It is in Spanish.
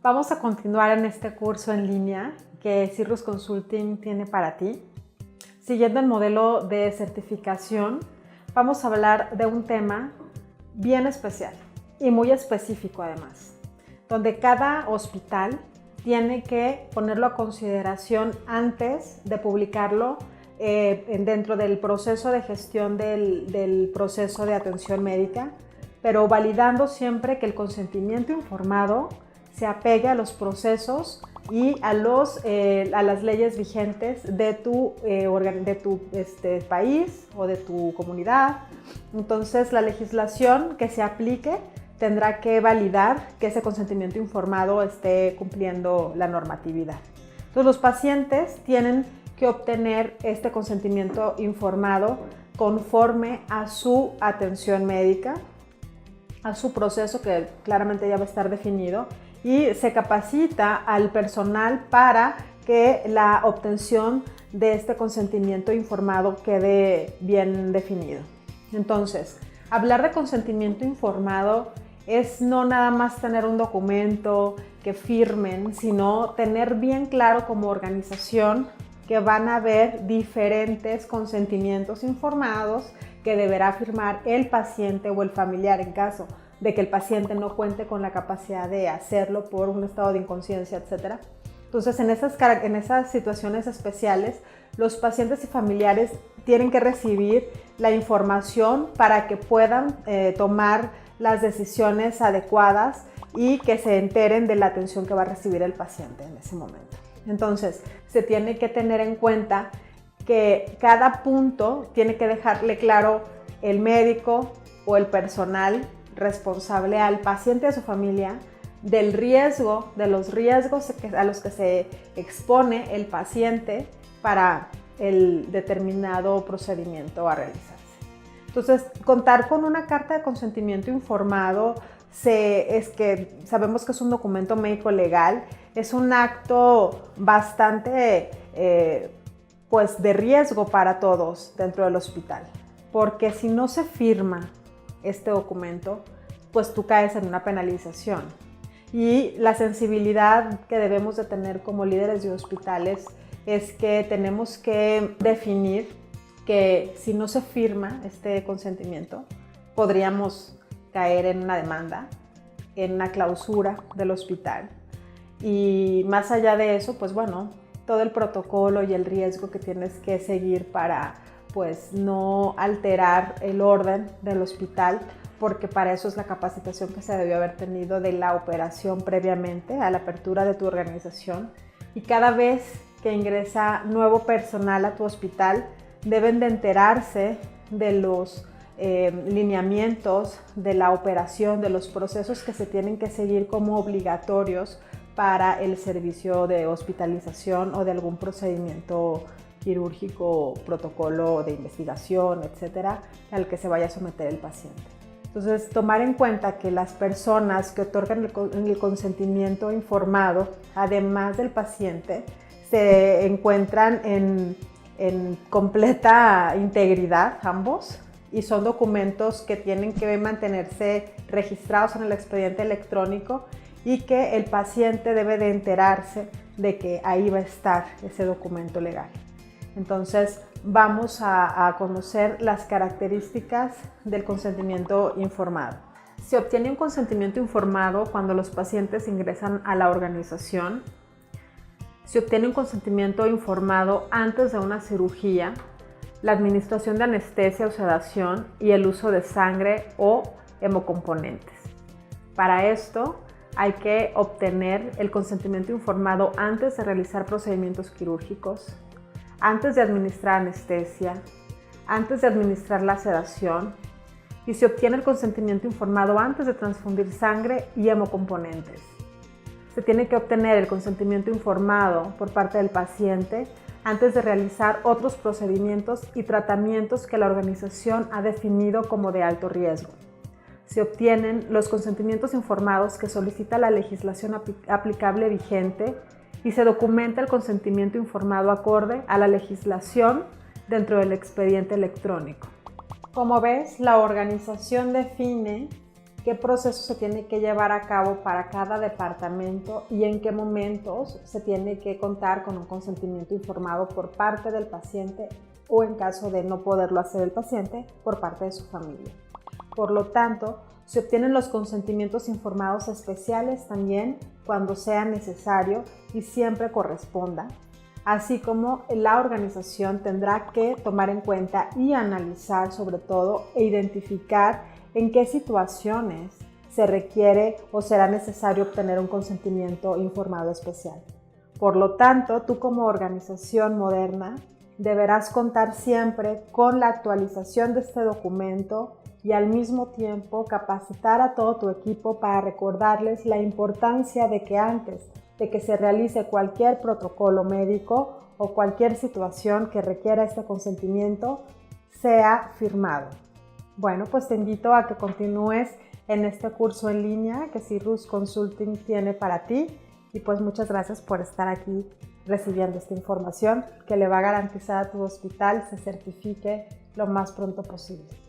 Vamos a continuar en este curso en línea que Cirrus Consulting tiene para ti. Siguiendo el modelo de certificación, vamos a hablar de un tema bien especial y muy específico además, donde cada hospital tiene que ponerlo a consideración antes de publicarlo dentro del proceso de gestión del proceso de atención médica, pero validando siempre que el consentimiento informado se apegue a los procesos y a las leyes vigentes de tu país o de tu comunidad. Entonces, la legislación que se aplique tendrá que validar que ese consentimiento informado esté cumpliendo la normatividad. Entonces, los pacientes tienen que obtener este consentimiento informado conforme a su atención médica, a su proceso que claramente ya va a estar definido, y se capacita al personal para que la obtención de este consentimiento informado quede bien definido. Entonces, hablar de consentimiento informado es no nada más tener un documento que firmen, sino tener bien claro como organización que van a haber diferentes consentimientos informados que deberá firmar el paciente o el familiar en caso de que el paciente no cuente con la capacidad de hacerlo por un estado de inconsciencia, etc. Entonces, en esas situaciones especiales, los pacientes y familiares tienen que recibir la información para que puedan tomar las decisiones adecuadas y que se enteren de la atención que va a recibir el paciente en ese momento. Entonces, se tiene que tener en cuenta que cada punto tiene que dejarle claro el médico o el personal responsable al paciente y a su familia del riesgo, de los riesgos a los que se expone el paciente para el determinado procedimiento a realizarse. Entonces, contar con una carta de consentimiento informado sabemos que es un documento médico legal, es un acto bastante de riesgo para todos dentro del hospital, porque si no se firma este documento, pues tú caes en una penalización. Y la sensibilidad que debemos de tener como líderes de hospitales es que tenemos que definir que si no se firma este consentimiento, podríamos caer en una demanda, en una clausura del hospital. Y más allá de eso, pues bueno, todo el protocolo y el riesgo que tienes que seguir para no alterar el orden del hospital, porque para eso es la capacitación que se debió haber tenido de la operación previamente a la apertura de tu organización. Y cada vez que ingresa nuevo personal a tu hospital, deben de enterarse de los lineamientos de la operación, de los procesos que se tienen que seguir como obligatorios para el servicio de hospitalización o de algún procedimiento quirúrgico, protocolo de investigación, etcétera, al que se vaya a someter el paciente. Entonces, tomar en cuenta que las personas que otorgan el consentimiento informado, además del paciente, se encuentran en completa integridad ambos, y son documentos que tienen que mantenerse registrados en el expediente electrónico y que el paciente debe de enterarse de que ahí va a estar ese documento legal. Entonces, vamos a conocer las características del consentimiento informado. Se obtiene un consentimiento informado cuando los pacientes ingresan a la organización. Se obtiene un consentimiento informado antes de una cirugía, la administración de anestesia o sedación y el uso de sangre o hemocomponentes. Para esto, hay que obtener el consentimiento informado antes de realizar procedimientos quirúrgicos, antes de administrar anestesia, antes de administrar la sedación, y se obtiene el consentimiento informado antes de transfundir sangre y hemocomponentes. Se tiene que obtener el consentimiento informado por parte del paciente antes de realizar otros procedimientos y tratamientos que la organización ha definido como de alto riesgo. Se obtienen los consentimientos informados que solicita la legislación aplicable vigente y se documenta el consentimiento informado acorde a la legislación dentro del expediente electrónico. Como ves, la organización define qué proceso se tiene que llevar a cabo para cada departamento y en qué momentos se tiene que contar con un consentimiento informado por parte del paciente o, en caso de no poderlo hacer el paciente, por parte de su familia. Por lo tanto, se obtienen los consentimientos informados especiales también cuando sea necesario y siempre corresponda, así como la organización tendrá que tomar en cuenta y analizar sobre todo e identificar en qué situaciones se requiere o será necesario obtener un consentimiento informado especial. Por lo tanto, tú como organización moderna deberás contar siempre con la actualización de este documento y al mismo tiempo capacitar a todo tu equipo para recordarles la importancia de que antes de que se realice cualquier protocolo médico o cualquier situación que requiera este consentimiento sea firmado. Bueno, pues te invito a que continúes en este curso en línea que Cyrrus Consulting tiene para ti y pues muchas gracias por estar aquí recibiendo esta información que le va a garantizar a tu hospital se certifique lo más pronto posible.